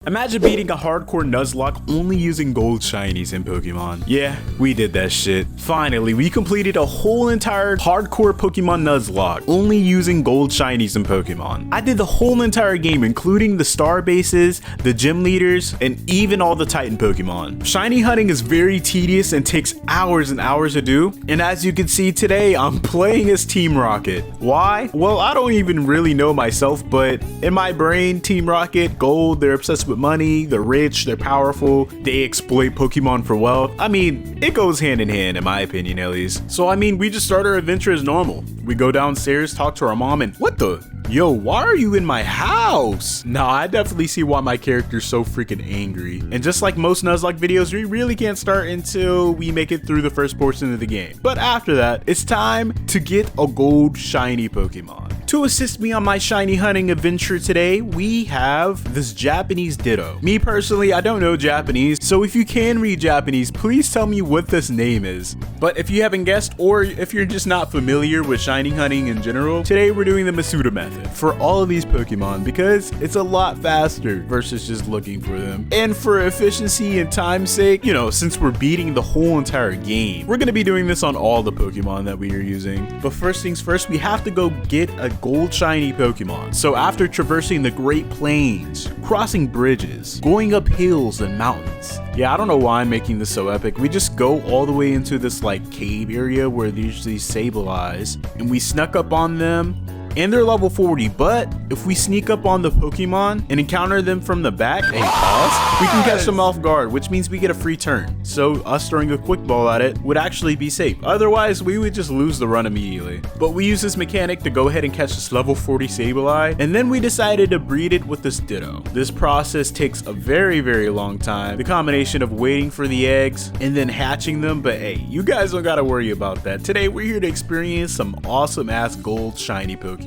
Imagine beating a hardcore Nuzlocke only using gold shinies in Pokemon. Yeah, we did that shit. Finally, we completed a whole entire hardcore Pokemon Nuzlocke only using gold shinies in Pokemon. I did the whole entire game, including the star bases, the gym leaders, and even all the Titan Pokemon. Shiny hunting is very tedious and takes hours and hours to do, and as you can see today, I'm playing as Team Rocket. Why? Well, I don't even really know myself, but in my brain, Team Rocket, gold, they're obsessed with money, they're rich, they're powerful, they exploit Pokemon for wealth. I mean, it goes hand in hand in my opinion at least. So I mean, we just start our adventure as normal. We go downstairs, talk to our mom, and what the? Yo, why are you in my house? Nah, I definitely see why my character's so freaking angry. And just like most Nuzlocke videos, we really can't start until we make it through the first portion of the game. But after that, it's time to get a gold shiny Pokemon. To assist me on my shiny hunting adventure today, we have this Japanese Ditto. Me personally, I don't know Japanese, so if you can read Japanese, please tell me what this name is. But if you haven't guessed, or if you're just not familiar with shiny hunting in general, today we're doing the Masuda method for all of these Pokemon because it's a lot faster versus just looking for them. And for efficiency and time's sake, you know, since we're beating the whole entire game, we're gonna be doing this on all the Pokemon that we are using. But first things first, we have to go get a gold shiny Pokemon. So after traversing the Great Plains, crossing bridges, going up hills and mountains. Yeah, I don't know why I'm making this so epic. We just go all the way into this like cave area where there's these Sableyes, and we snuck up on them. And they're level 40, but if we sneak up on the Pokemon and encounter them from the back, hey, pause, we can catch them off guard, which means we get a free turn. So us throwing a quick ball at it would actually be safe. Otherwise, we would just lose the run immediately. But we use this mechanic to go ahead and catch this level 40 Sableye, and then we decided to breed it with this Ditto. This process takes a very, very long time. The combination of waiting for the eggs and then hatching them, but hey, you guys don't gotta worry about that. Today, we're here to experience some awesome ass gold shiny Pokemon.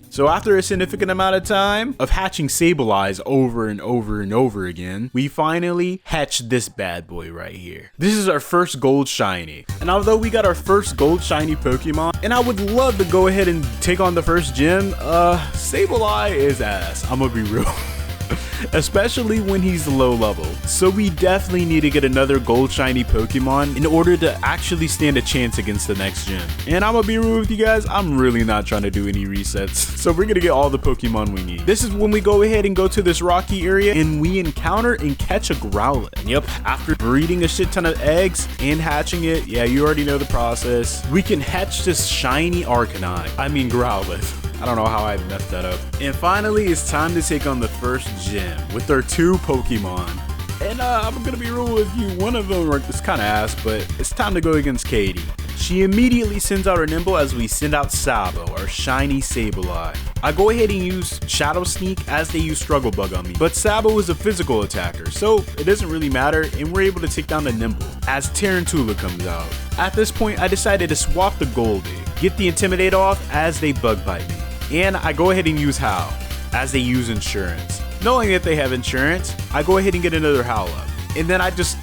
So after a significant amount of time of hatching Sableyes over and over and over again, we finally hatched this bad boy right here. This is our first gold shiny. And although we got our first gold shiny Pokemon, and I would love to go ahead and take on the first gym, Sableye is ass. I'm gonna be real. Especially when he's low level. So we definitely need to get another gold shiny Pokemon in order to actually stand a chance against the next gym. And I'm gonna be real with you guys, I'm really not trying to do any resets. So we're gonna get all the Pokemon we need. This is when we go ahead and go to this rocky area and we encounter and catch a Growlithe. Yep, after breeding a shit ton of eggs and hatching it, yeah, you already know the process, we can hatch this shiny Growlithe. I don't know how I messed that up. And finally, it's time to take on the first gym with our two Pokemon. And I'm gonna be real with you, one of them is kind of ass, but it's time to go against Katie. She immediately sends out her Nimble as we send out Sabo, our shiny Sableye. I go ahead and use Shadow Sneak as they use Struggle Bug on me, but Sabo is a physical attacker, so it doesn't really matter, and we're able to take down the Nimble as Tarantula comes out. At this point, I decided to swap the Goldie, get the Intimidate off as they bug bite me. And I go ahead and use Howl as they use Insurance. Knowing that they have Insurance, I go ahead and get another Howl up. And then I just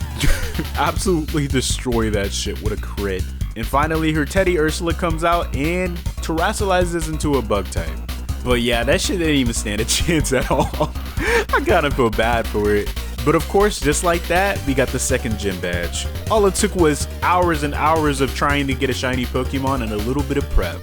absolutely destroy that shit with a crit. And finally, her Teddy Ursula comes out and terrestrializes into a bug type. But yeah, that shit didn't even stand a chance at all. I kinda feel bad for it. But of course, just like that, we got the second gym badge. All it took was hours and hours of trying to get a shiny Pokemon and a little bit of prep.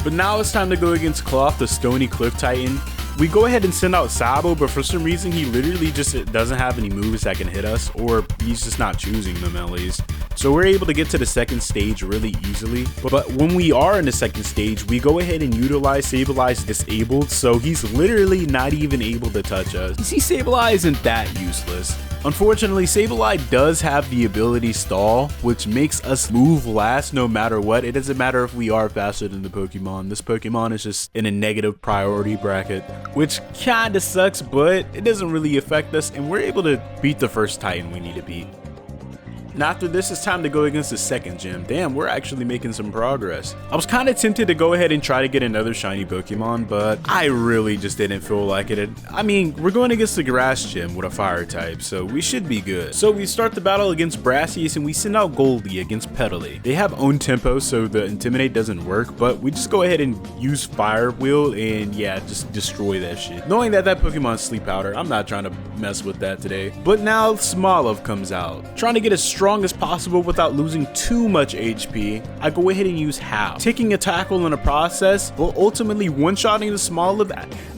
But now it's time to go against Cloth, the Stony Cliff Titan. We go ahead and send out Sabo, but for some reason he literally just doesn't have any moves that can hit us, or he's just not choosing them at least. So we're able to get to the second stage really easily. But when we are in the second stage, we go ahead and utilize Sableye's Disabled, so he's literally not even able to touch us. You see, Sableye isn't that useless. Unfortunately, Sableye does have the ability Stall, which makes us move last no matter what. It doesn't matter if we are faster than the Pokemon. This Pokemon is just in a negative priority bracket, which kinda sucks, but it doesn't really affect us, and we're able to beat the first Titan we need to beat. And after this, it's time to go against the second gym. Damn, we're actually making some progress. I was kind of tempted to go ahead and try to get another shiny Pokemon, but I really just didn't feel like it. I mean, we're going against the grass gym with a fire type, so we should be good. So we start the battle against Brassius and we send out Goldie against Petalite. They have own tempo, so the Intimidate doesn't work, but we just go ahead and use Fire Wheel and yeah, just destroy that shit. Knowing that that Pokemon's Sleep Powder, I'm not trying to mess with that today. But now Smoliv comes out. Trying to get as strong as possible without losing too much HP, I go ahead and use Howl, taking a tackle in the process, but ultimately one-shotting the Smoliv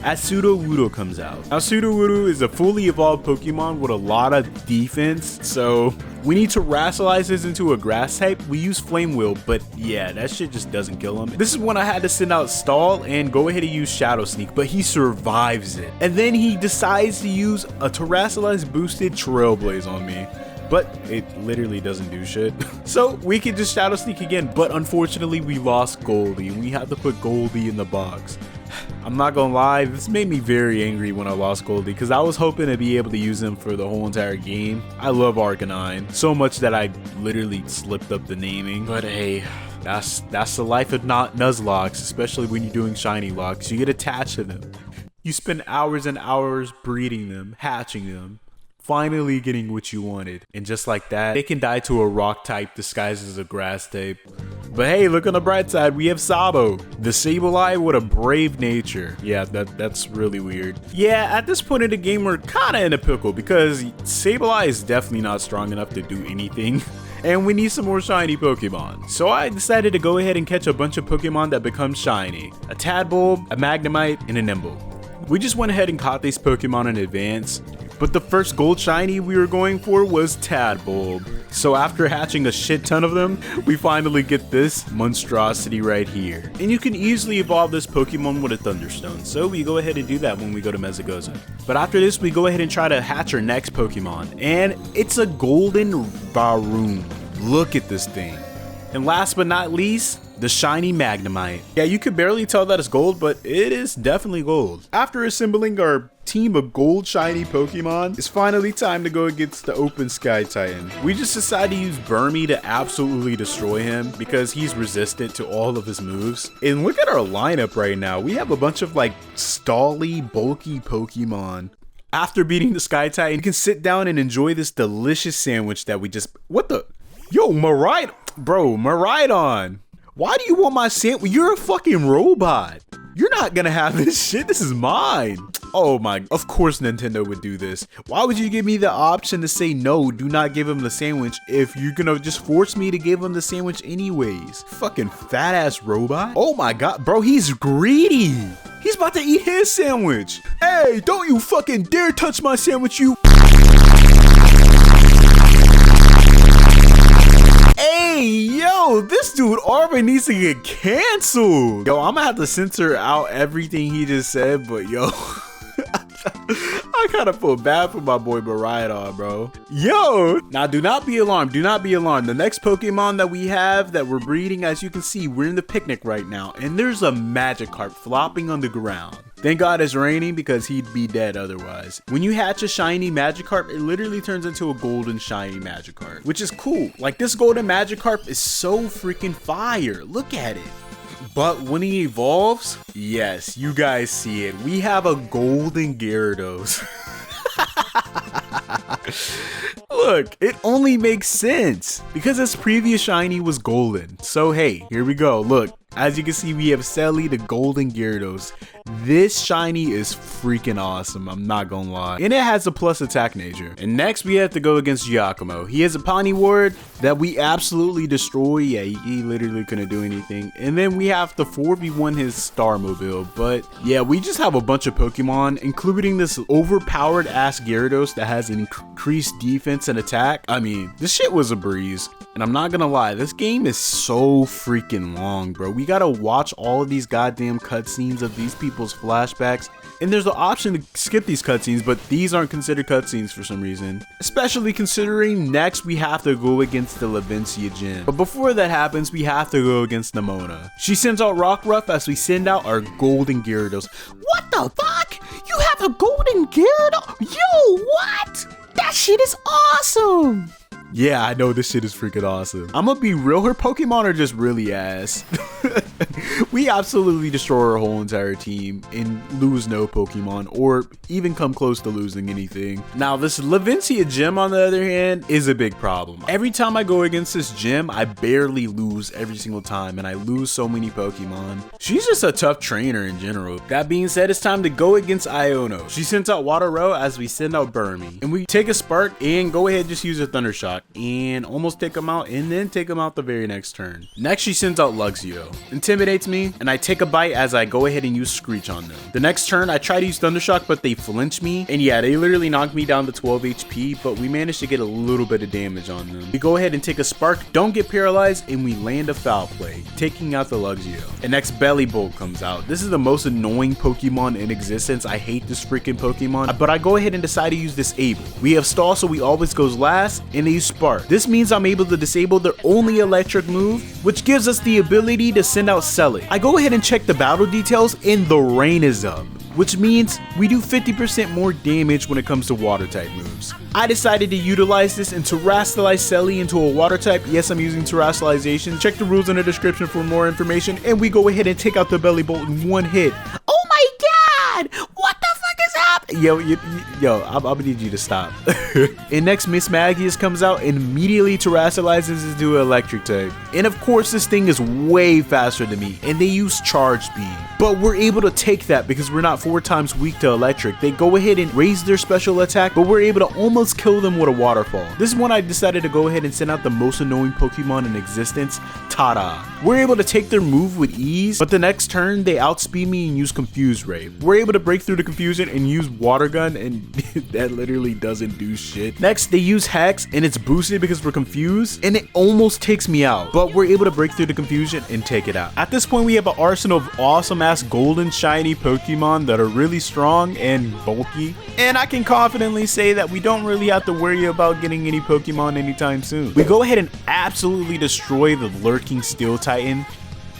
as Sudowoodo comes out. Now Sudowoodo is a fully evolved Pokemon with a lot of defense, so we need to rationalize this into a grass type. We use Flame Wheel, but yeah, that shit just doesn't kill him. This is when I had to send out Stall and go ahead and use Shadow Sneak, but he survives it. And then he decides to use a Terrasilize boosted Trailblaze on me, but it literally doesn't do shit. So we can just Shadow Sneak again, but unfortunately we lost Goldie and we had to put Goldie in the box. I'm not gonna lie, this made me very angry when I lost Goldie because I was hoping to be able to use him for the whole entire game. I love Arcanine so much that I literally slipped up the naming, but hey, that's the life of not Nuzlocks, especially when you're doing shiny locks. You get attached to them. You spend hours and hours breeding them, hatching them, finally getting what you wanted, and just like that, they can die to a rock type disguised as a grass type. But hey, look on the bright side, we have Sabo, the Sableye with a brave nature. Yeah, that's really weird. Yeah, at this point in the game, we're kind of in a pickle because Sableye is definitely not strong enough to do anything. And we need some more shiny Pokemon. So I decided to go ahead and catch a bunch of Pokemon that become shiny. A Tadbulb, a Magnemite, and a Nimble. We just went ahead and caught these Pokemon in advance, but the first gold shiny we were going for was Tadbulb. So after hatching a shit ton of them, we finally get this monstrosity right here. And you can easily evolve this Pokemon with a Thunderstone, so we go ahead and do that when we go to Mesagoza. But after this, we go ahead and try to hatch our next Pokemon, and it's a golden Varoom. Look at this thing. And last but not least, the shiny Magnemite. Yeah, you could barely tell that it's gold, but it is definitely gold. After assembling our team of gold shiny Pokemon, it's finally time to go against the Open Sky Titan. We just decided to use Burmy to absolutely destroy him because he's resistant to all of his moves. And look at our lineup right now. We have a bunch of like stally, bulky Pokemon. After beating the Sky Titan, you can sit down and enjoy this delicious sandwich that we just... What the... Yo, Miraidon! Bro, Miraidon! Why do you want my sandwich? You're a fucking robot. You're not gonna have this shit. This is mine. Oh my, of course Nintendo would do this. Why would you give me the option to say no, do not give him the sandwich if you're gonna just force me to give him the sandwich anyways? Fucking fat ass robot. Oh my god, bro, he's greedy. He's about to eat his sandwich. Hey, don't you fucking dare touch my sandwich, you. Hey, yo, this dude Arvin needs to get canceled. Yo, I'm gonna have to censor out everything he just said, but yo, I kind of feel bad for my boy Miraidon, bro. Yo, now do not be alarmed. Do not be alarmed. The next Pokemon that we have that we're breeding, as you can see, we're in the picnic right now, and there's a Magikarp flopping on the ground. Thank God it's raining because he'd be dead otherwise. When you hatch a shiny Magikarp, it literally turns into a golden shiny Magikarp, which is cool. Like, this golden Magikarp is so freaking fire. Look at it. But when he evolves, yes, you guys see it. We have a golden Gyarados. Look, it only makes sense because its previous shiny was golden. So hey, here we go. Look, as you can see, we have Selly, the golden Gyarados. This shiny is freaking awesome, I'm not gonna lie. And it has a plus attack nature. And next we have to go against Giacomo. He has a Pawnee Ward that we absolutely destroy. Yeah, he literally couldn't do anything. And then we have to 4v1 his Starmobile. But yeah, we just have a bunch of Pokemon, including this overpowered ass Gyarados that has increased defense and attack. I mean, this shit was a breeze. And I'm not gonna lie, this game is so freaking long, bro. We gotta watch all of these goddamn cutscenes of these people's flashbacks. And there's the option to skip these cutscenes, but these aren't considered cutscenes for some reason. Especially considering next we have to go against the Lavencia gym. But before that happens, we have to go against Nemona. She sends out Rockruff as we send out our golden Gyarados. What the fuck? You have a golden Gyarados? Yo, what? That shit is awesome! Yeah, I know this shit is freaking awesome. I'm gonna be real, her Pokemon are just really ass. We absolutely destroy our whole entire team and lose no Pokemon or even come close to losing anything. Now this Lavencia gym on the other hand is a big problem. Every time I go against this gym, I barely lose every single time and I lose so many Pokemon. She's just a tough trainer in general. That being said, it's time to go against Iono. She sends out Water Row as we send out Burmy. And we take a Spark and go ahead and just use a Thunder Shock and almost take him out and then take him out the very next turn. Next she sends out Luxio. Intimidates me and I take a bite as I go ahead and use Screech on them. The next turn I try to use Thunder Shock but they flinch me and yeah, they literally knocked me down to 12 HP, but we managed to get a little bit of damage on them. We go ahead and take a Spark, don't get paralyzed, and we land a Foul Play, taking out the Luxio. And next Belly Bolt comes out. This is the most annoying Pokemon in existence. I hate this freaking Pokemon, but I go ahead and decide to use Disable. We have Stall, so we always goes last, and they use Spark. This means I'm able to disable their only electric move, which gives us the ability to send out Sell It. I go ahead and check the battle details, and the rain is up, which means we do 50% more damage when it comes to water type moves. I decided to utilize this and terrestrialize Selly into a water type. Yes, I'm using terrestrialization. Check the rules in the description for more information, and we go ahead and take out the Belly Bolt in one hit. Oh my god! What the fuck is happening? Yo, I'm gonna need you to stop. And next, Miss Magius comes out and immediately terrestrializes into an electric type. And of course, this thing is way faster than me, and they use Charge Beam. But we're able to take that because we're not 4 times weak to electric. They go ahead and raise their special attack, but we're able to almost kill them with a waterfall. This is when I decided to go ahead and send out the most annoying Pokemon in existence, Tada. We're able to take their move with ease, but the next turn they outspeed me and use Confuse Ray. We're able to break through the confusion and use Water Gun, and that literally doesn't do shit. Next, they use Hex, and it's boosted because we're confused, and it almost takes me out, but we're able to break through the confusion and take it out. At this point, we have an arsenal of awesome ass golden shiny Pokemon that are really strong and bulky, and I can confidently say that we don't really have to worry about getting any Pokemon anytime soon. We go ahead and absolutely destroy the lurking Steel Titan.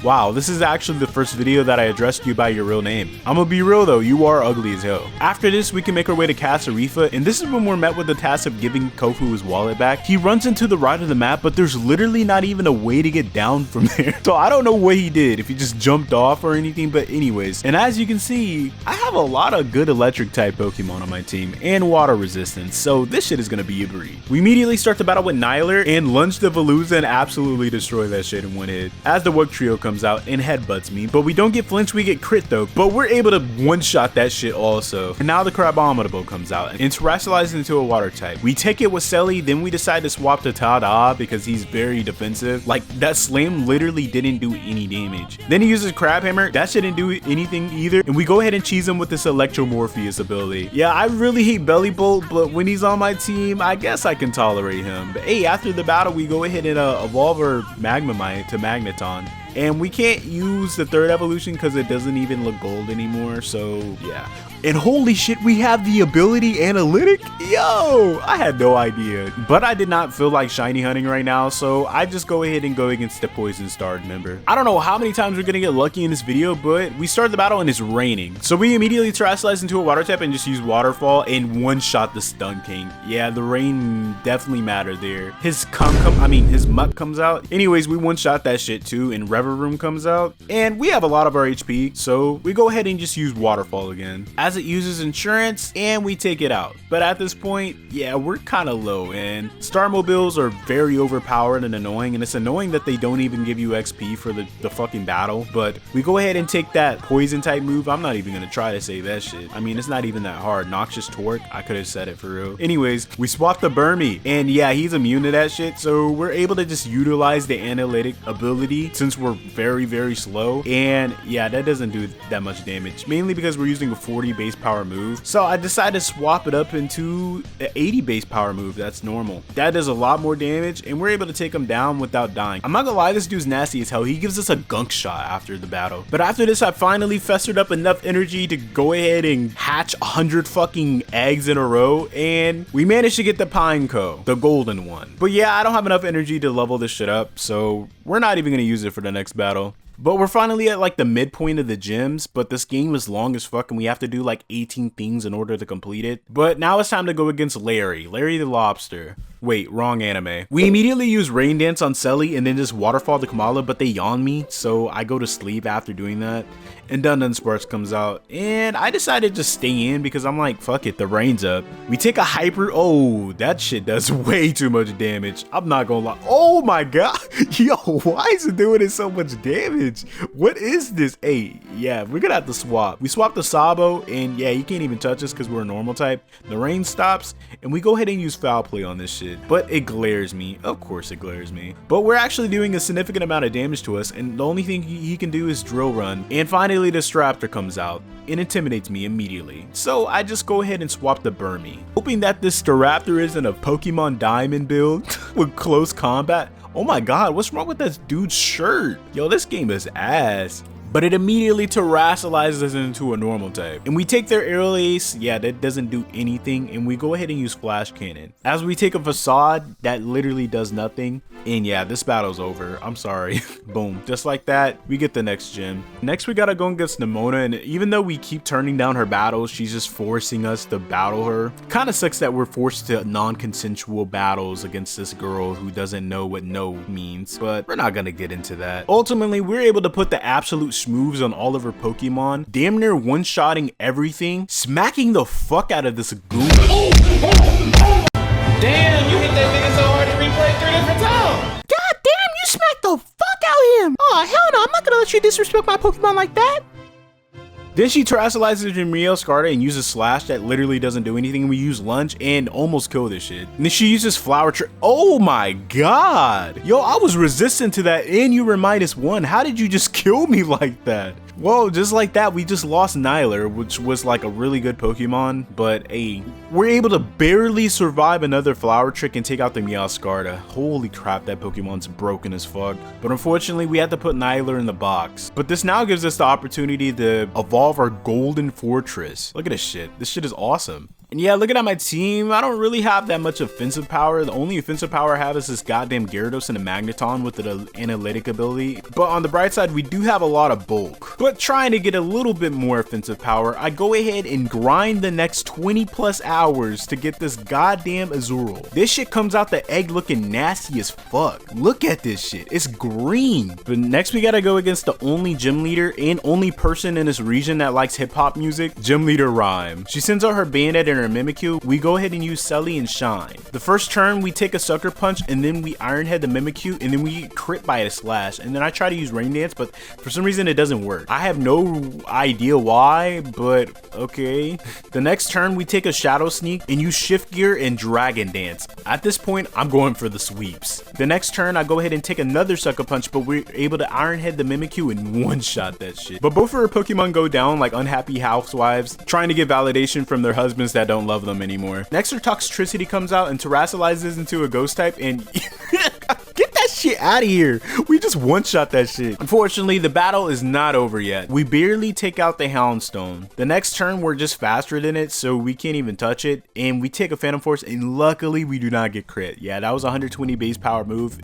Wow, this is actually the first video that I addressed you by your real name. I'm gonna be real though, you are ugly as hell. After this, we can make our way to Kasarifa, and this is when we're met with the task of giving Kofu his wallet back. He runs into the right of the map, but there's literally not even a way to get down from there. So I don't know what he did, if he just jumped off or anything, but anyways. And as you can see, I have a lot of good electric type Pokemon on my team, and water resistance, so this shit is gonna be a breed. We immediately start the battle with Niler, and lunge the Veluza and absolutely destroy that shit in one hit. As the Wug Trio comes out and headbutts me, but we don't get flinch, we get crit though, but we're able to one-shot that shit also. And now the Crabominable comes out and terrestrializes into a water type. We take it with Selly, then we decide to swap to Tada because he's very defensive. Like, that Slam literally didn't do any damage. Then he uses Crab Hammer, that shouldn't do anything either, and we go ahead and cheese him with this Electromorpheus ability. Yeah, I really hate Belly Bolt, but when he's on my team, I guess I can tolerate him. But hey, after the battle, we go ahead and evolve our Magnemite to Magneton. And we can't use the third evolution because it doesn't even look gold anymore, so yeah. And holy shit, we have the ability Analytic? Yo, I had no idea. But I did not feel like shiny hunting right now, so I just go ahead and go against the Poison Starred member. I don't know how many times we're gonna get lucky in this video, but we start the battle and it's raining. So we immediately terrestrialize into a water type and just use Waterfall and one-shot the Stun King. Yeah, the rain definitely mattered there. His Muck comes out. Anyways, we one-shot that shit too, and Rever Room comes out. And we have a lot of our HP, so we go ahead and just use Waterfall again. As it uses insurance, and we take it out. But at this point, yeah, we're kind of low, and Starmobiles are very overpowered and annoying, and it's annoying that they don't even give you XP for the fucking battle. But we go ahead and take that poison type move. I'm not even gonna try to say that shit. I mean, it's not even that hard. Noxious Torque, I could have said it for real. Anyways, we swap the Burmy, and yeah, he's immune to that shit, so we're able to just utilize the analytic ability since we're very, very slow. And yeah, that doesn't do that much damage, mainly because we're using a 40 base power move. So I decided to swap it up into an 80 base power move. That's normal. That does a lot more damage, and we're able to take him down without dying. I'm not gonna lie, this dude's nasty as hell. He gives us a gunk shot after the battle. But after this, I finally festered up enough energy to go ahead and hatch 100 fucking eggs in a row, and we managed to get the Pineco, the golden one. But yeah, I don't have enough energy to level this shit up, so we're not even gonna use it for the next battle. But we're finally at like the midpoint of the gyms, but this game is long as fuck and we have to do like 18 things in order to complete it. But now it's time to go against Larry the Lobster. Wait, wrong anime. We immediately use Rain Dance on Selly and then just Waterfall to Kamala, but they yawn me, so I go to sleep after doing that. And Dun Sparks comes out, and I decided to just stay in because I'm like, fuck it, the rain's up. We take a hyper. Oh, that shit does way too much damage. I'm not gonna lie. Oh my god. Yo, why is it doing so much damage? What is this? Hey, yeah, we're gonna have to swap. We swap the Sabo, and yeah, you can't even touch us because we're a normal type. The rain stops, and we go ahead and use Foul Play on this shit. But it glares me. Of course it glares me. But we're actually doing a significant amount of damage to us, and the only thing he can do is Drill Run. And finally, the Staraptor comes out and intimidates me immediately. So I just go ahead and swap the Burmy, hoping that this Staraptor isn't a Pokemon Diamond build with close combat. Oh my god, what's wrong with this dude's shirt? Yo, this game is ass. But it immediately terrestrializes us into a normal type. And we take their Aerial Ace, yeah, that doesn't do anything, and we go ahead and use Flash Cannon. As we take a Facade, that literally does nothing. And yeah, this battle's over. I'm sorry. Boom. Just like that, we get the next gym. Next, we gotta go against Nemona, and even though we keep turning down her battles, she's just forcing us to battle her. Kinda sucks that we're forced to non-consensual battles against this girl who doesn't know what no means, but we're not gonna get into that. Ultimately, we're able to put the absolute moves on all of her Pokemon, damn near one-shotting everything, smacking the fuck out of this goon. Damn, you hit that nigga so hard to replay 3 different times. God damn, you smacked the fuck out of him. Oh, hell no, I'm not gonna let you disrespect my Pokemon like that. Then she terrestrializes Jimriel Scarlet and uses Slash that literally doesn't do anything. We use Lunge and almost kill this shit. And then she uses Flower Trick. Oh my god. Yo, I was resistant to that and you were -1. How did you just kill me like that? Well, just like that, we just lost Nyler, which was like a really good Pokemon, but hey, we're able to barely survive another Flower Trick and take out the Meowscarda. Holy crap, that Pokemon's broken as fuck. But unfortunately, we had to put Nyler in the box. But this now gives us the opportunity to evolve our Golden Fortress. Look at this shit. This shit is awesome. And yeah, looking at my team, I don't really have that much offensive power. The only offensive power I have is this goddamn Gyarados and a Magneton with the analytic ability. But on the bright side, we do have a lot of bulk. But trying to get a little bit more offensive power, I go ahead and grind the next 20 plus hours to get this goddamn Azurill. This shit comes out the egg looking nasty as fuck. Look at this shit, it's green. But next we gotta go against the only gym leader and only person in this region that likes hip hop music, Gym Leader Rhyme. She sends out her Bandit and her Mimikyu. We go ahead and use Selly and Shine. The first turn we take a Sucker Punch and then we Iron Head the Mimikyu and then we crit by a Slash, and then I try to use Rain Dance, but for some reason it doesn't work. I have no idea why, but okay. The next turn we take a Shadow Sneak and use Shift Gear and Dragon Dance. At this point I'm going for the sweeps. The next turn I go ahead and take another Sucker Punch, but we're able to Iron Head the Mimikyu and one-shot that shit. But both of our Pokemon go down like unhappy housewives trying to get validation from their husbands that don't love them anymore. Next, her Toxtricity comes out and terrestrializes into a ghost type and get that shit out of here. We just one-shot that shit. Unfortunately, the battle is not over yet. We barely take out the Houndstone. The next turn, we're just faster than it, so we can't even touch it. And we take a Phantom Force, and luckily, we do not get crit. Yeah, that was a 120 base power move.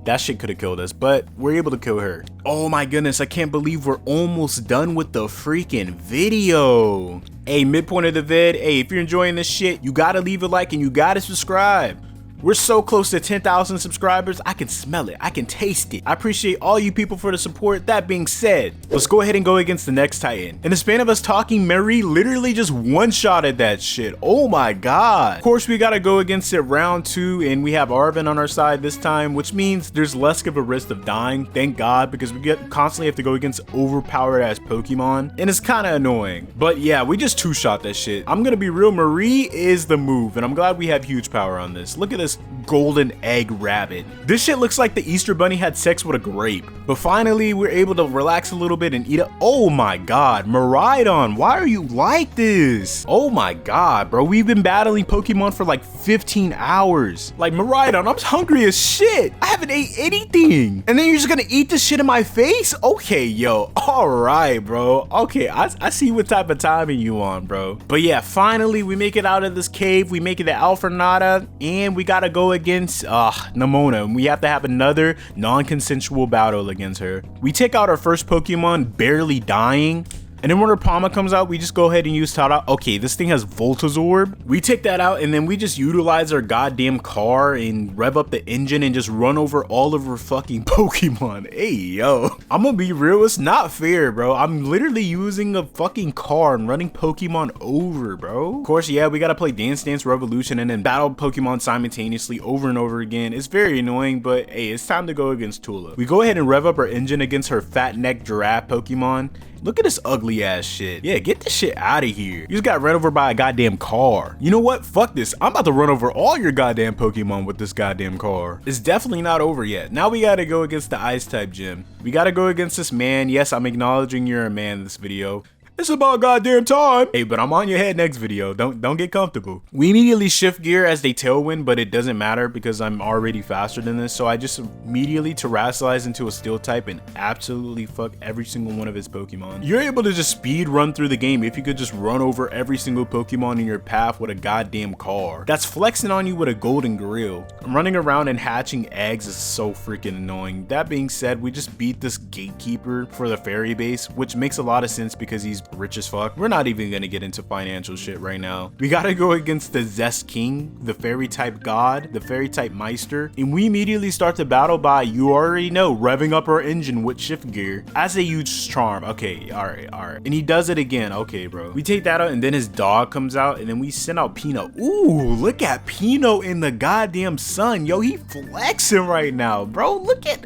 That shit could have killed us, but we're able to kill her. Oh my goodness, I can't believe we're almost done with the freaking video. Hey, midpoint of the vid, hey, if you're enjoying this shit, you gotta leave a like and you gotta subscribe. We're so close to 10,000 subscribers, I can smell it, I can taste it. I appreciate all you people for the support. That being said, let's go ahead and go against the next Titan. In the span of us talking, Mary literally just one-shotted that shit. Oh my god. Of course, we gotta go against it round 2, and we have Arvin on our side this time, which means there's less of a risk of dying, thank god, because we constantly have to go against overpowered ass Pokemon, and it's kinda annoying. But yeah, we just two-shot that shit. I'm gonna be real, Marie is the move, and I'm glad we have huge power on this. Look at this golden egg rabbit. This shit looks like the Easter Bunny had sex with a grape. But finally, we're able to relax a little bit and eat it. Oh my god, Miraidon, why are you like this? Oh my god, bro, we've been battling Pokemon for like 15 hours. Like, Miraidon, I'm hungry as shit. I haven't ate anything. And then you're just gonna eat this shit in my face? Okay, yo, all right, bro. Okay, I see what type of timing you on, bro. But yeah, finally, we make it out of this cave. We make it to Alphanata, and we gotta go against Nemona, and we have to have another non-consensual battle against her. We take out our first Pokemon barely dying. And then when her Palma comes out, we just go ahead and use Tada. Okay, this thing has Voltazorb. We take that out and then we just utilize our goddamn car and rev up the engine and just run over all of her fucking Pokemon. Hey, yo. I'm gonna be real, it's not fair, bro. I'm literally using a fucking car and running Pokemon over, bro. Of course, yeah, we gotta play Dance Dance Revolution and then battle Pokemon simultaneously over and over again. It's very annoying, but hey, it's time to go against Tula. We go ahead and rev up our engine against her fat neck giraffe Pokemon. Look at this ugly ass shit. Yeah, get this shit out of here. You just got run over by a goddamn car. You know what? Fuck this. I'm about to run over all your goddamn Pokemon with this goddamn car. It's definitely not over yet. Now we gotta go against the ice type gym. We gotta go against this man. Yes, I'm acknowledging you're a man in this video. It's about goddamn time. Hey, but I'm on your head next video. Don't get comfortable. We immediately shift gear as they tailwind, but it doesn't matter because I'm already faster than this. So I just immediately terrestrialize into a steel type and absolutely fuck every single one of his Pokemon. You're able to just speed run through the game if you could just run over every single Pokemon in your path with a goddamn car. That's flexing on you with a golden grill. Running around and hatching eggs is so freaking annoying. That being said, we just beat this gatekeeper for the fairy base, which makes a lot of sense because he's rich as fuck. We're not even gonna get into financial shit right now. We gotta go against the Zest King, the fairy type god, the fairy type Meister, and we immediately start the battle by, you already know, revving up our engine with shift gear as a huge charm. Okay, alright. And he does it again. Okay, bro. We take that out and then his dog comes out and then we send out Pino. Ooh, look at Pino in the goddamn sun. Yo, he flexing right now, bro. Look at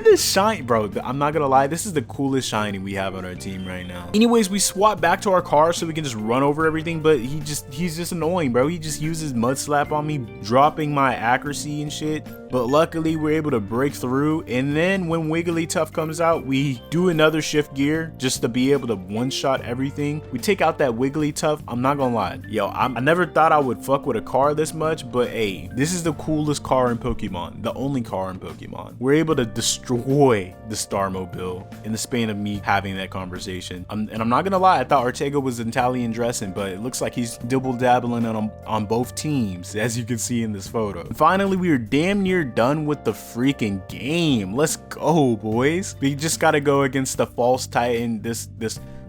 this shiny, bro. I'm not gonna lie, this is the coolest shiny we have on our team right now. Anyways, we swap back to our car so we can just run over everything, but he's just annoying, bro. He just uses Mud Slap on me, dropping my accuracy and shit. But luckily we're able to break through, and then when Wigglytuff comes out, we do another shift gear just to be able to one-shot everything. We take out that Wigglytuff. I'm not gonna lie, yo, I never thought I would fuck with a car this much, but hey, this is the coolest car in Pokemon, the only car in Pokemon. We're able to destroy the Starmobile in the span of me having that conversation. And I'm not gonna lie, I thought Ortega was Italian dressing, but it looks like he's double dabbling on both teams, as you can see in this photo. And finally, we are damn near done with the freaking game. Let's go, boys. We just gotta go against the false titan, this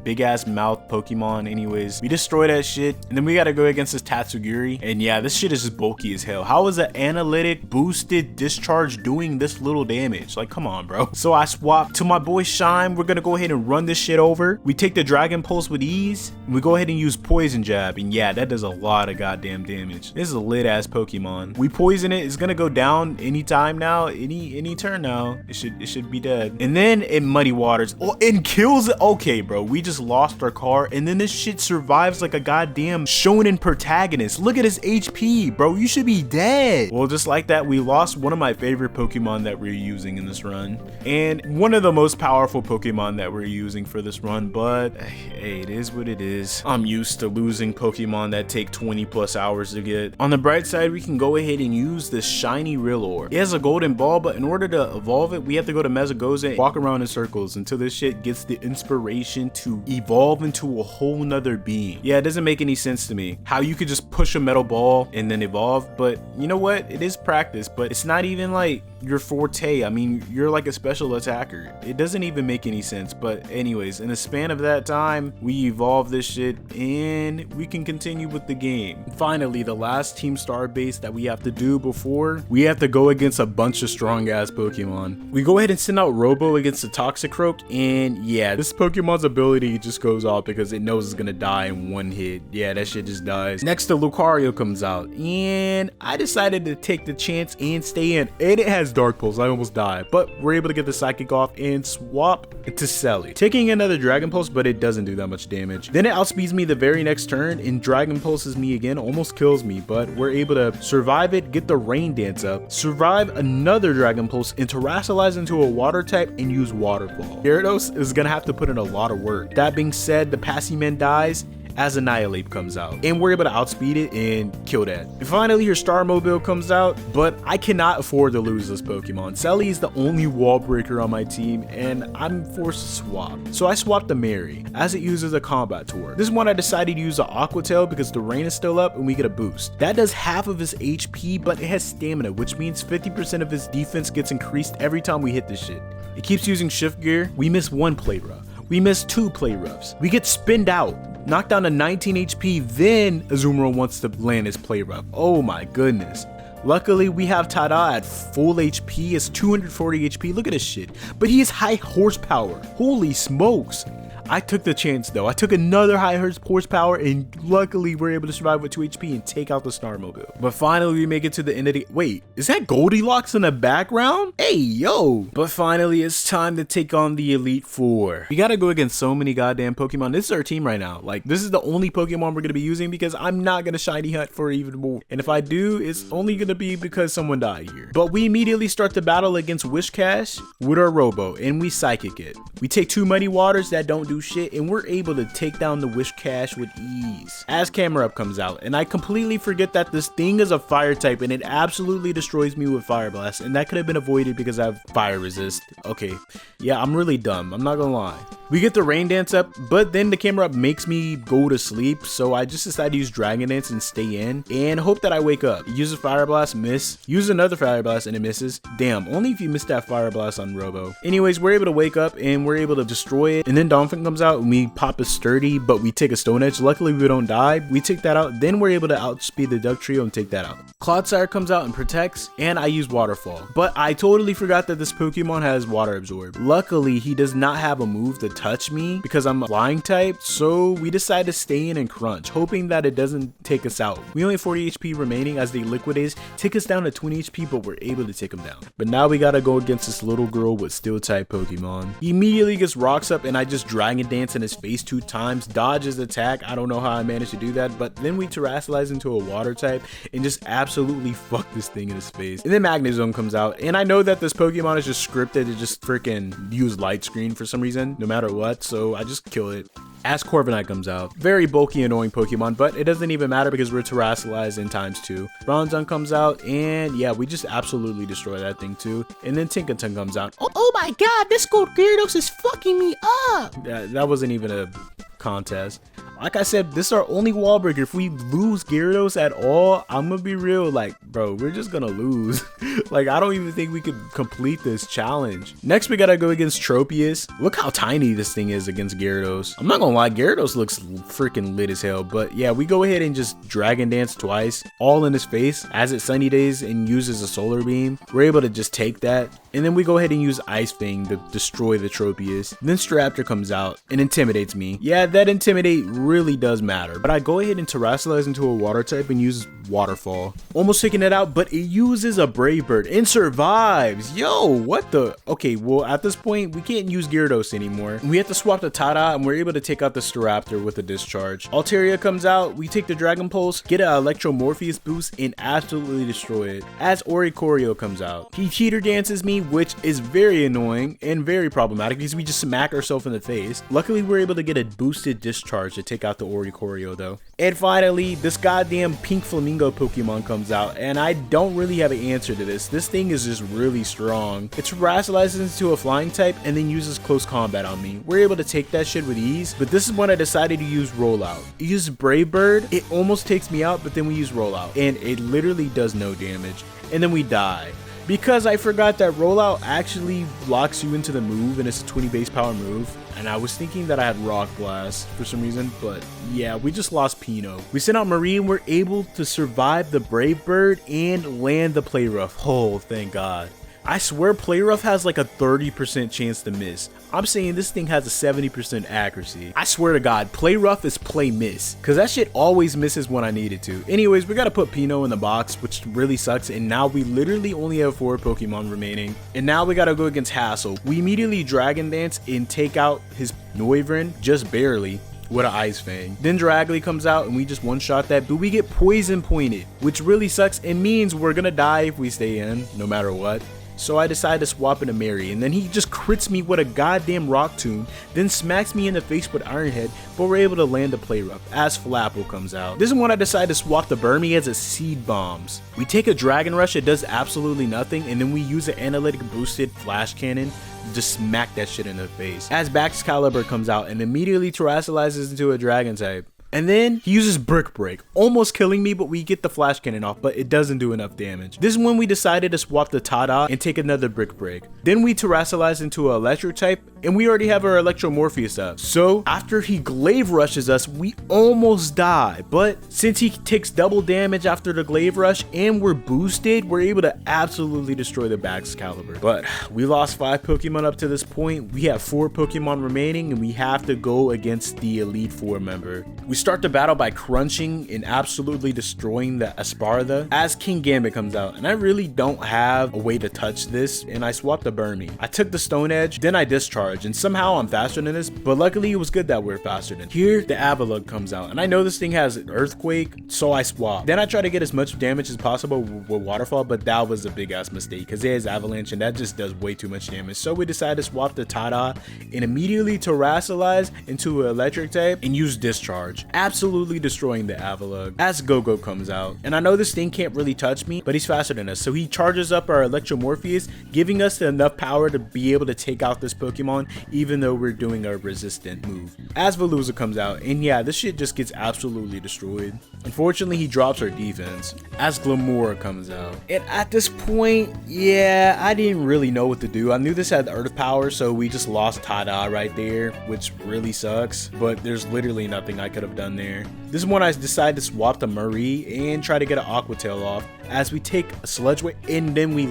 big ass mouth Pokemon. Anyways, we destroy that shit, and then we gotta go against this Tatsugiri, and yeah, this shit is just bulky as hell. How is an analytic boosted discharge doing this little damage? Like, come on, bro. So I swap to my boy Shine. We're gonna go ahead and run this shit over. We take the Dragon Pulse with ease, and we go ahead and use Poison Jab, and yeah, that does a lot of goddamn damage. This is a lit ass Pokemon. We poison it. It's gonna go down anytime now, any turn now. It should be dead. And then it Muddy Waters. Oh, and kills it. Okay, bro, we just lost our car, and then this shit survives like a goddamn shonen protagonist. Look at his HP, bro. You should be dead. Well, just like that, we lost one of my favorite Pokemon that we're using in this run, and one of the most powerful Pokemon that we're using for this run, but hey, it is what it is. I'm used to losing Pokemon that take 20+ hours to get. On the bright side, we can go ahead and use this shiny Rillor. It has a golden ball, but in order to evolve it, we have to go to Mesagoza and walk around in circles until this shit gets the inspiration to evolve into a whole nother being. Yeah, it doesn't make any sense to me how you could just push a metal ball and then evolve, but you know what? It is practice, but it's not even like your forte. I mean, you're like a special attacker. It doesn't even make any sense. But anyways, in the span of that time, we evolve this shit and we can continue with the game. Finally, the last team star base that we have to do before we have to go against a bunch of strong ass Pokemon. We go ahead and send out Robo against the Toxicroak, and yeah, this Pokemon's ability just goes off because it knows it's gonna die in one hit. Yeah, that shit just dies. Next, the Lucario comes out, and I decided to take the chance and stay in, and it has Dark Pulse. I almost died, but we're able to get the Psychic off and swap to Selly, taking another Dragon Pulse, but it doesn't do that much damage. Then it outspeeds me the very next turn and Dragon Pulses me again, almost kills me, but we're able to survive it, get the Rain Dance up, survive another Dragon Pulse, and terrestrialize into a water type and use Waterfall. Gyarados is gonna have to put in a lot of work. That being said, the Passimian dies as Annihilate comes out, and we're able to outspeed it and kill that. And finally, your Starmobile comes out, but I cannot afford to lose this Pokemon. Selly is the only wall breaker on my team, and I'm forced to swap. So I swapped the Mary, as it uses a Combat Tour. This one I decided to use the Aqua Tail because the rain is still up and we get a boost. That does half of his HP, but it has stamina, which means 50% of his defense gets increased every time we hit this shit. It keeps using Shift Gear. We miss one Play Rough. We miss 2 play roughs. We get spinned out, knocked down to 19 HP, then Azumarill wants to land his play rough. Oh my goodness. Luckily, we have Tada at full HP. It's 240 HP. Look at this shit. But he is high horsepower. Holy smokes. I took the chance though. I took another high horsepower and luckily we're able to survive with 2 HP and take out the Snarmobile. But finally we make it to the end of the— wait, is that Goldilocks in the background? Hey, yo. But finally it's time to take on the Elite Four. We gotta go against so many goddamn Pokemon. This is our team right now. Like, this is the only Pokemon we're gonna be using because I'm not gonna shiny hunt for even more. And if I do, it's only gonna be because someone died here. But we immediately start the battle against Wishcash with our Robo and we Psychic it. We take 2 Muddy Waters that don't do shit and we're able to take down the Wishcash with ease. As Camera Up comes out and I completely forget that this thing is a fire type and it absolutely destroys me with Fire Blast, and that could have been avoided because I have Fire Resist. Okay, yeah, I'm really dumb, I'm not gonna lie. We get the Rain Dance up, but then the Camera Up makes me go to sleep, so I just decided to use Dragon Dance and stay in and hope that I wake up. Use a Fire Blast, miss. Use another Fire Blast and it misses. Damn, only if you miss that Fire Blast on Robo. Anyways, we're able to wake up and we're able to destroy it, and then Donphin comes out and we pop a Sturdy, but we take a Stone Edge. Luckily we don't die. We take that out, then we're able to outspeed the Duck Trio and take that out. Clodsire comes out and protects, and I use Waterfall, but I totally forgot that this Pokemon has Water Absorb. Luckily he does not have a move to touch me because I'm a flying type, so we decide to stay in and crunch, hoping that it doesn't take us out. We only have 40 HP remaining as they Liquidate, take us down to 20 HP, but we're able to take them down. But now we gotta go against this little girl with Steel type Pokemon. He immediately gets Rocks up and I just Dragon Dance in his face 2 times, dodge his attack. I don't know how I managed to do that, but then we Terrasilize into a water type and just absolutely fuck this thing in his face. And then Magnezone comes out, and I know that this Pokemon is just scripted to just freaking use Light Screen for some reason, no matter what, so I just kill it. As Corviknight comes out, very bulky, annoying Pokemon, but it doesn't even matter because we're Terrasilized in ×2. Bronzong comes out, and yeah, we just absolutely destroy that thing too. And then Tinkaton comes out. Oh my god, this Gold Gyarados is fucking me up. That wasn't even a contest. Like I said, this is our only wall breaker. If we lose Gyarados at all, I'm gonna be real, like, bro, we're just gonna lose. Like, I don't even think we could complete this challenge. Next, we gotta go against Tropius. Look how tiny this thing is against Gyarados. I'm not gonna lie, Gyarados looks freaking lit as hell. But yeah, we go ahead and just Dragon Dance twice, all in his face, as it Sunny Days and uses a Solar Beam. We're able to just take that. And then we go ahead and use Ice Fang to destroy the Tropius. Then Staraptor comes out and intimidates me. Yeah, that Intimidate really does matter, but I go ahead and Terrasilize into a water type and use Waterfall, almost taking it out, but it uses a Brave Bird and survives. Yo, what the— okay, well, at this point we can't use Gyarados anymore. We have to swap to Tada, and we're able to take out the Staraptor with a Discharge. Altaria comes out, we take the Dragon Pulse, get an Electromorpheus boost, and absolutely destroy it. As Oricorio comes out, he Cheater Dances me, which is very annoying and very problematic because we just smack ourselves in the face. Luckily we're able to get a boosted Discharge to take out the Oricorio though. And finally, this goddamn Pink Flamingo Pokemon comes out, and I don't really have an answer to this. This thing is just really strong. It Terrasilizes into a flying type and then uses Close Combat on me. We're able to take that shit with ease, but this is when I decided to use Rollout. Use Brave Bird, it almost takes me out, but then we use Rollout, and it literally does no damage. And then we die. Because I forgot that Rollout actually locks you into the move and it's a 20 base power move. And I was thinking that I had Rock Blast for some reason, but yeah, we just lost Pino. We sent out Marie and we're able to survive the Brave Bird and land the Play Rough. Oh, thank God. I swear Play Rough has like a 30% chance to miss. I'm saying this thing has a 70% accuracy. I swear to God, Play Rough is Play Miss, because that shit always misses when I need it to. Anyways, we gotta put Pino in the box, which really sucks, and now we literally only have 4 Pokemon remaining. And now we gotta go against Hassel. We immediately Dragon Dance and take out his Noivern, just barely, with an Ice Fang. Then Dragly comes out and we just one-shot that, but we get Poison Pointed, which really sucks and means we're gonna die if we stay in, no matter what. So I decided to swap into Mary, and then he just crits me with a goddamn Rock Tomb, then smacks me in the face with Iron Head, but we're able to land a Play Rough as Flapple comes out. This is when I decided to swap the Burmy as a Seed Bombs. We take a Dragon Rush, it does absolutely nothing, and then we use an Analytic boosted Flash Cannon to just smack that shit in the face. As Baxcalibur comes out and immediately Terrasilizes into a Dragon type. And then he uses Brick Break, almost killing me, but we get the Flash Cannon off, but it doesn't do enough damage. This is when we decided to swap the Tada and take another Brick Break. Then we Terrasilize into an Electric type, and we already have our Electromorpheus up. So after he Glaive Rushes us, we almost die, but since he takes double damage after the Glaive Rush and we're boosted, we're able to absolutely destroy the Baxcalibur. But we lost 5 Pokemon up to this point. We have 4 Pokemon remaining, and we have to go against the Elite 4 member. We start the battle by crunching and absolutely destroying the Esparda as King Gambit comes out, and I really don't have a way to touch this, and I swapped the Burmy. I took the Stone Edge, then I Discharge, and somehow I'm faster than this, but luckily it was good that we're faster than. Here, the Avalugg comes out, and I know this thing has Earthquake, so I swap. Then I try to get as much damage as possible with Waterfall, but that was a big ass mistake because it has Avalanche, and that just does way too much damage. So we decided to swap the Tada and immediately Terrasilize into an Electric type and use Discharge, absolutely destroying the Avalugg as Go-Go comes out. And I know this thing can't really touch me, but he's faster than us, so he charges up our Electromorpheus, giving us enough power to be able to take out this Pokemon even though we're doing a resistant move. As Veluza comes out, and yeah, this shit just gets absolutely destroyed. Unfortunately, he drops our defense as Glamora comes out. And at this point, yeah, I didn't really know what to do. I knew this had Earth power, so we just lost Tada right there, which really sucks, but there's literally nothing I could have done there. This is when I decided to swap the Marie and try to get an Aqua Tail off as we take a Sludge Wave, and then we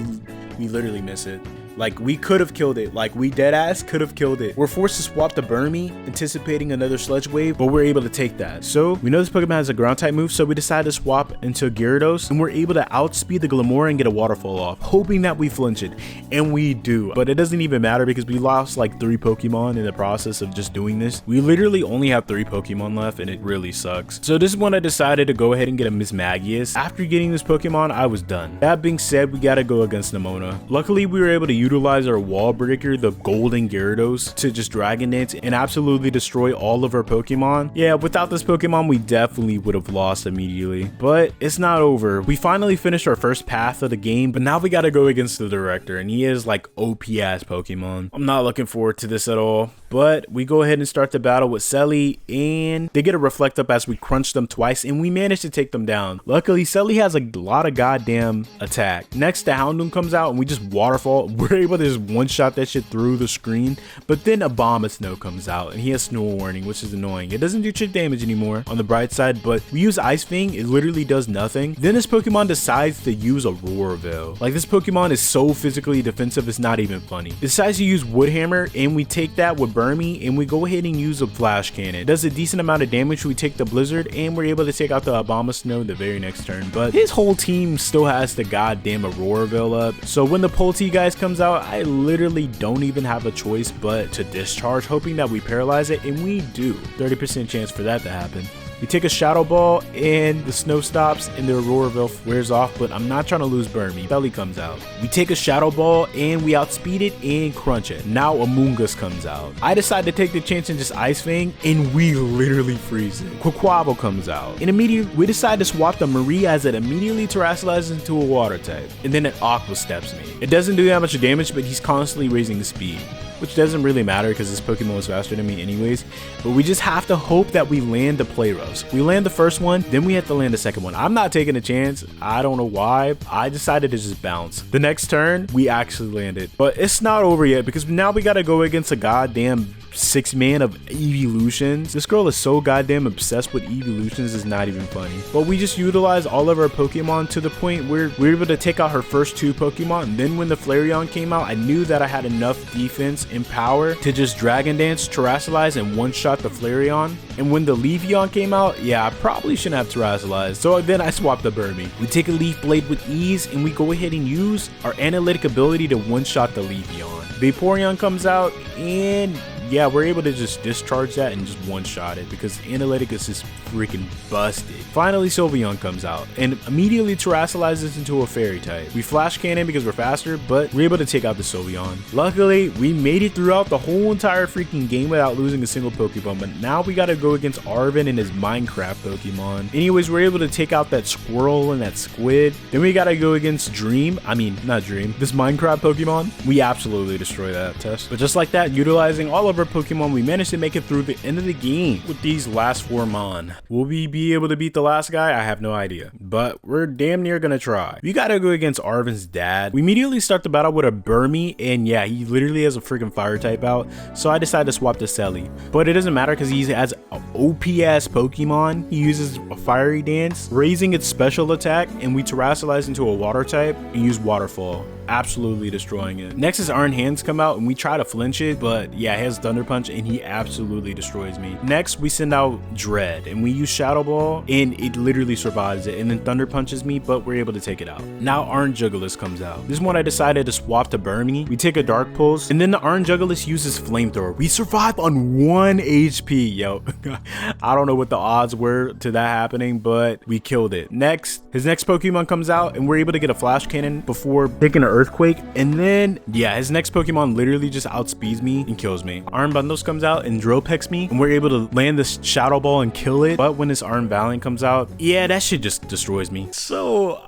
literally miss it. Like, we could have killed it. Like, we deadass could have killed it. We're forced to swap the Burmy, anticipating another Sludge Wave, but we're able to take that. So we know this Pokemon has a ground type move, so we decided to swap into Gyarados, and we're able to outspeed the Glamora and get a Waterfall off, hoping that we flinch it, and we do. But it doesn't even matter because we lost like 3 Pokemon in the process of just doing this. We literally only have 3 Pokemon left, and it really sucks. So this is when I decided to go ahead and get a Mismagius. After getting this Pokemon, I was done. That being said, we gotta go against Nemona. Luckily, we were able to utilize our Wall Breaker, the Golden Gyarados, to just Dragon Dance and absolutely destroy all of our Pokemon. Yeah, without this Pokemon, we definitely would have lost immediately. But it's not over. We finally finished our first path of the game, but now we gotta go against the Director, and he is like OP ass Pokemon. I'm not looking forward to this at all. But we go ahead and start the battle with Selly, and they get a Reflect Up as we crunch them twice, and we manage to take them down. Luckily, Selly has a lot of goddamn attack. Next, the Houndoom comes out, and we just Waterfall. We're able to just one-shot that shit through the screen, but then Abomasnow comes out, and he has Snow Warning, which is annoying. It doesn't do shit damage anymore on the bright side, but we use Ice Fang. It literally does nothing. Then this Pokemon decides to use Aurora Veil. Like, this Pokemon is so physically defensive, it's not even funny. It decides to use Wood Hammer, and we take that with Burmy, and we go ahead and use a Flash Cannon. It does a decent amount of damage. We take the Blizzard, and we're able to take out the Abomasnow the very next turn, but his whole team still has the goddamn Aurora Veil up. So when the Polty guys comes out, I literally don't even have a choice but to Discharge, hoping that we paralyze it, and we do. 30% chance for that to happen. We take a Shadow Ball, and the snow stops, and the Aurora Veil wears off, but I'm not trying to lose Burmy. Belly comes out. We take a Shadow Ball, and we outspeed it and crunch it. Now Amoonguss comes out. I decide to take the chance and just Ice Fang, and we literally freeze it. Quaquaval comes out. And immediately, we decide to swap the Marie as it immediately terrestrializes into a Water type. And then it Aqua Steps me. It doesn't do that much damage, but he's constantly raising the speed, which doesn't really matter because this Pokemon was faster than me anyways. But we just have to hope that we land the Play Rough. We land the first one, then we have to land the second one. I'm not taking a chance. I don't know why. I decided to just bounce. The next turn, we actually landed. But it's not over yet because now we gotta go against a goddamn 6-man of evolutions. This girl is so goddamn obsessed with evolutions, is not even funny. But we just utilize all of our Pokemon to the point where we're able to take out her first 2 Pokemon. And then when the Flareon came out, I knew that I had enough defense and power to just Dragon Dance, Terrasilize, and one-shot the Flareon. And when the Leafeon came out, yeah, I probably shouldn't have Terrasilize. So then I swapped the Burmy. We take a Leaf Blade with ease, and we go ahead and use our analytic ability to one-shot the Leafeon. Vaporeon comes out, and yeah, we're able to just discharge that and just one-shot it because Analytic is just freaking busted. Finally, Sylveon comes out and immediately terrestrializes into a Fairy type. We Flash Cannon because we're faster, but we're able to take out the Sylveon. Luckily, we made it throughout the whole entire freaking game without losing a single Pokemon, but now we gotta go against Arven and his Minecraft Pokemon. Anyways, we're able to take out that Squirrel and that Squid. Then we gotta go against this Minecraft Pokemon. We absolutely destroy that test. But just like that, utilizing all of of our Pokemon, we managed to make it through the end of the game with these last 4 Mon. Will we be able to beat the last guy? I have no idea, but we're damn near gonna try. We gotta go against Arven's dad. We immediately start the battle with a Burmy, and yeah, he literally has a freaking fire type out, so I decided to swap to Selly. But it doesn't matter because he has an OP-ass Pokemon. He uses a Fiery Dance, raising its special attack, and we terrestrialize into a water type and use Waterfall, absolutely destroying it. Next is Iron Hands come out, and we try to flinch it, but yeah, he has Thunder Punch and he absolutely destroys me. Next we send out Dread, and we use Shadow Ball, and it literally survives it, and then Thunder Punches me, but we're able to take it out. Now Iron Jugulis comes out. This one I decided to swap to Burmy. We take a Dark Pulse, and then the Iron Jugulis uses Flamethrower. We survive on 1 HP, yo. I don't know what the odds were to that happening, but we killed it. Next, his next Pokemon comes out, and we're able to get a Flash Cannon before taking an Earthquake, and then yeah, his next Pokemon literally just outspeeds me and kills me. Iron Bundles comes out and Drill Pecks me, and we're able to land this Shadow Ball and kill it. But when this Iron Valiant comes out, yeah, that shit just destroys me. So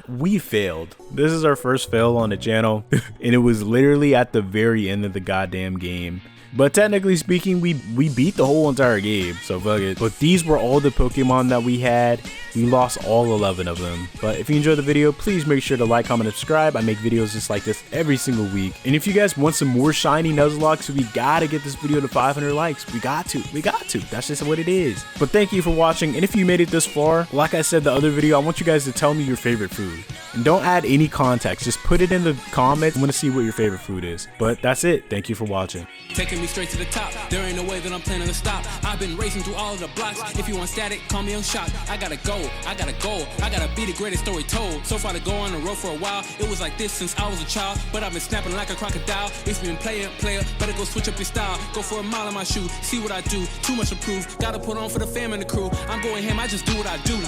we failed. This is our first fail on the channel, and it was literally at the very end of the goddamn game. But technically speaking, we beat the whole entire game, so fuck it. But these were all the Pokemon that we had. We lost all 11 of them. But if you enjoyed the video, please make sure to like, comment, and subscribe. I make videos just like this every single week. And if you guys want some more shiny Nuzlocke, we gotta get this video to 500 likes. We got to. That's just what it is. But thank you for watching. And if you made it this far, like I said the other video, I want you guys to tell me your favorite food. And don't add any context. Just put it in the comments. I want to see what your favorite food is. But that's it. Thank you for watching. Taking me straight to the top. There ain't no way that I'm planning to stop. I've been racing through all of the blocks. If you want static, call me on shot. I gotta go. I gotta be the greatest story told. So far to go on the road for a while. It was like this since I was a child, but I've been snapping like a crocodile. It's been player, better go switch up your style. Go for a mile in my shoe, see what I do. Too much to prove. Gotta put on for the fam and the crew. I'm going ham, I just do what I do.